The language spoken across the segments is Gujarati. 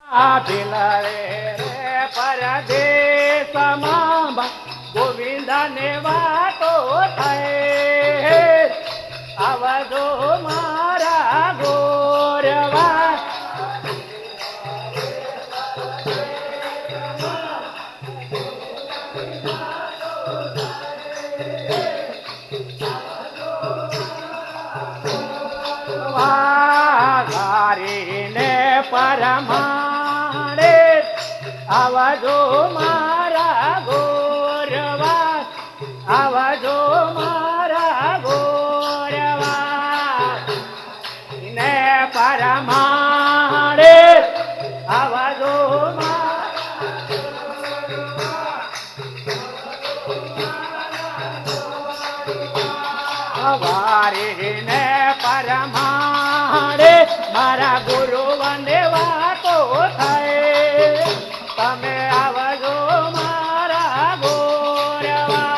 ભીલરે રે પરદેશમાં ગોવિંદને વાતો થાય આવજો મારા ગોરવા વાઘારીને પરમાણે આવજો મારા ગોરવા આવજો મારા ગોરવા ને પરમાણે આવજો વારીને પરમાણે મારા ગુરુવને વાતો થાય તમે આવજો મારા ગોરવા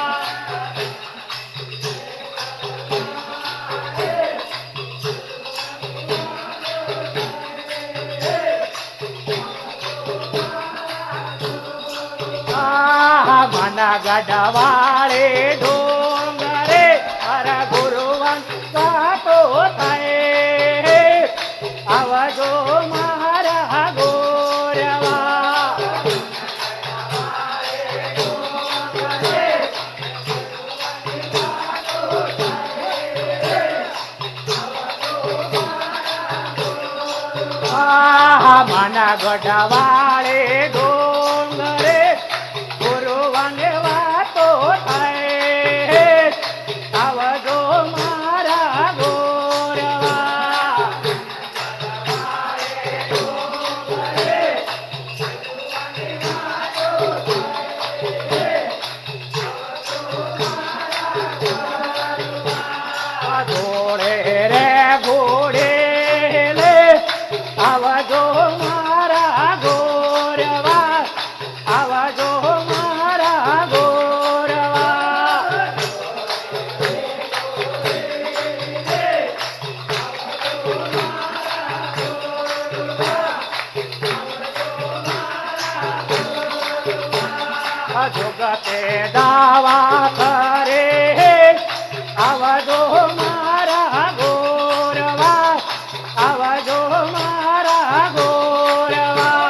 મના ગઢવાળે ડોંગરે મારા ગુરુવન વાતો થાય આવજો મારા ગોરવા મના ગઢવાળે ડોંગરે ગુરુવને વાતો થાય આવજો મારા ગોરવા ઘોડે રે ઘોડે લે આવજો મારા ગોરવા આવજો મારા ગોરવા જગતે દાવા કરે આવજો મારા ગોરવા આવજો મારા ગોરવા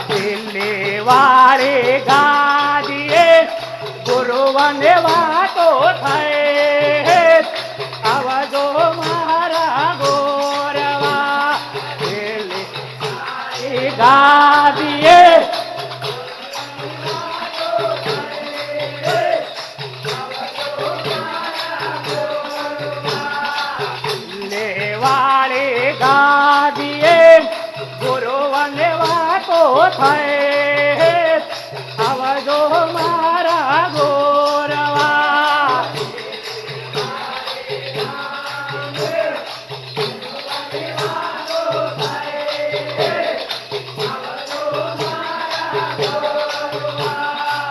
દિલ્હી વાળી ગાદીએ ગુરુવને વાતો થાય આવજો મારા ગોરવા દિલ્હી ગાદીએ લેવાળી ગાદીએ ગુરુવને વાતો થાય આવજો મારા ગોરવા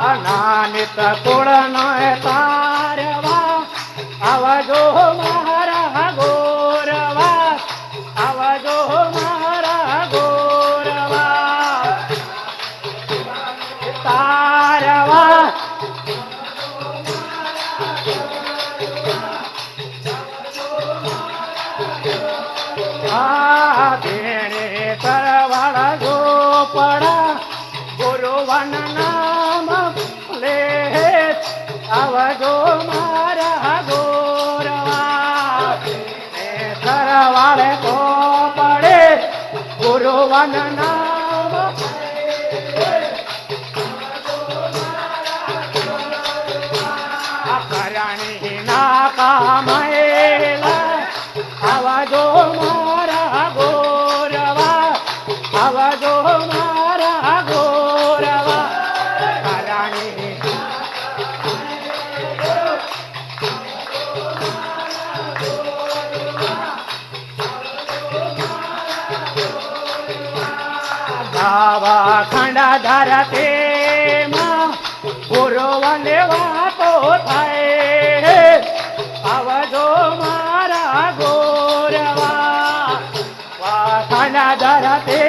અનાનિત કુળનો તારવા આવજો મારા ગોરવા આવજો મારા ગોરવા તારવા ભેણે કરવાળા ગોપડા ગુરુવન નામ લે આવજો મારા ગોરવા કરવાળે ગોપડે ગુરુવન નામ કરણી ના કામયેલા આવજો મારા ગોરવા આવજો મારા ગોરવા કરણી આવા ખંડા ધરતે માં ગુરુવને વાતો થાય આવજો મારા ગોરવા વાસના ધરતે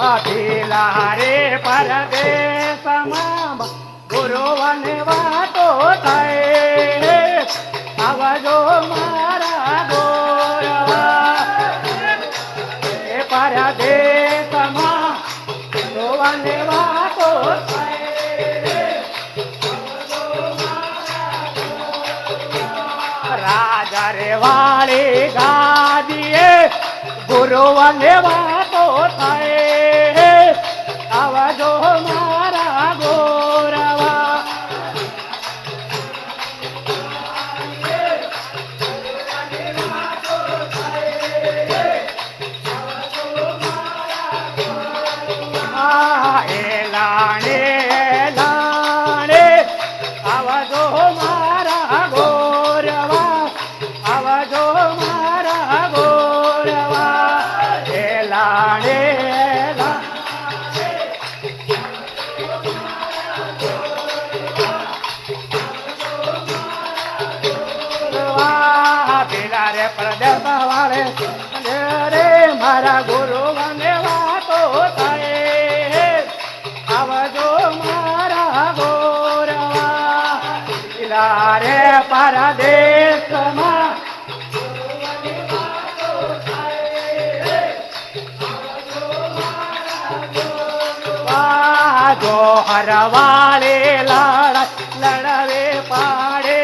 અભિલા રે પરદેશમાં ગુરુવને વાતો થાય આવજો મારા ગોરવા એ પરદેશમાં ગુરુવને વાતો થાય રાજા રે વાળી ગાદીએ ગુરુવને વાતો થાય આવજો મારા ગોરવા એલાણે એલાણે આવજો મારા ગોરવા આવજો મારા ગોરવા એલાણે પેલા રે પ્રદેશ વાળે રે મારા ગુરુવને વાતો થાય આવજો મારા ગોરવા પેલા રે પરદેશમાં જો હરવાળે લડવે પાડે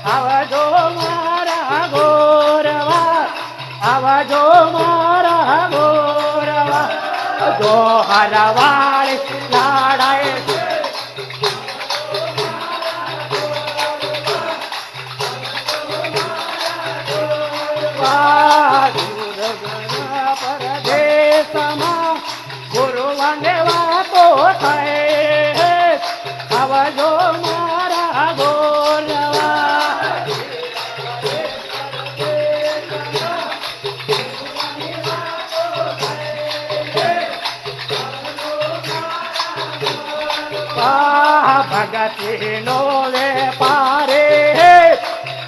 આવજો મારા ગોરવા આવજો મારા ગોરવા જો હરવાળે લડાય પરદેશમાં ગુરુવને વાતો થાય આવજો મારા ગોરવા ભગતી નો વેપારે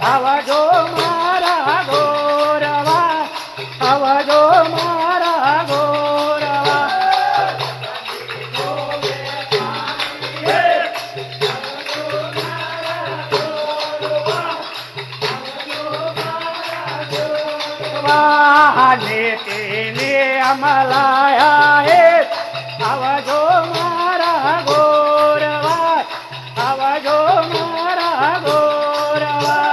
આવજો મારા ગોરવા આવજો મારા ગોરવા નીતિને અમલાયા હે આવજો મારા ગોરવા આવજો મારા ગોરવા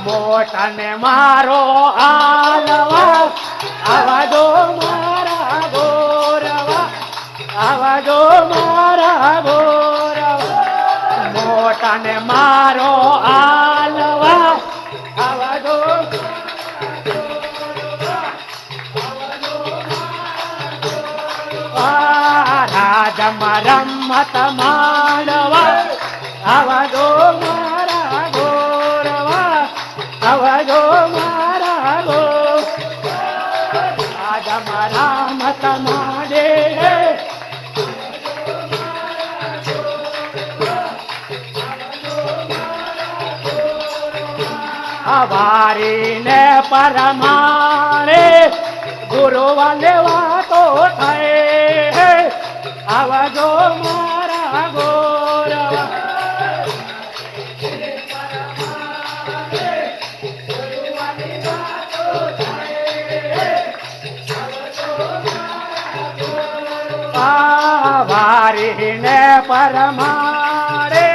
મોટને મારો આલવા આવજો મારા ગોરવા આવજો મારા ગોરવા મોટને મારો આલવા આવજો રાજમાં રમત માંડવા આવજો મારા ગોરવા આવજો મારા રાજમાં રમત માંડે વારીને પરમાણે ગુરુવને વાતો થાય આવજો મારા ગોરવા વારીને પરમાણે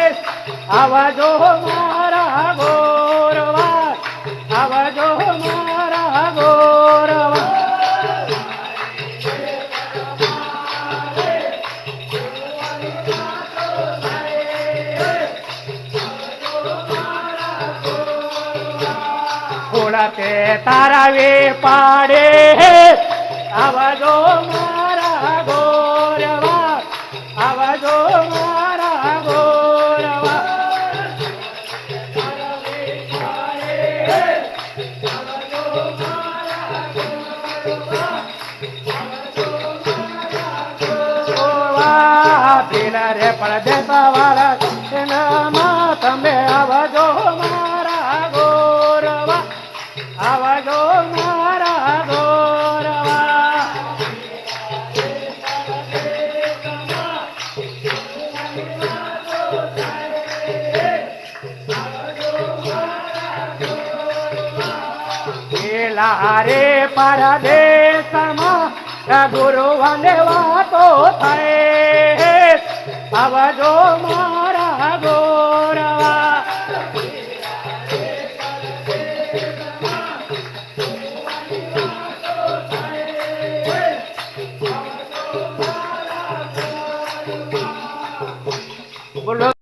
આવજો મારા ગોરવા આવજો મારા ગોરવા ફૂલતે તારાવે પાડે આવજો મારા ગોરવા આવજો મારા ગોરવા પીલા રે પરદેશા વાળા એનામાં તમે આવજો મારા ગોરવા આવજો મારા ગોરવા પીલા રે પરદેશમાં ગુરુવને વાતો થાય આવજો મારા ગોરવા બોલો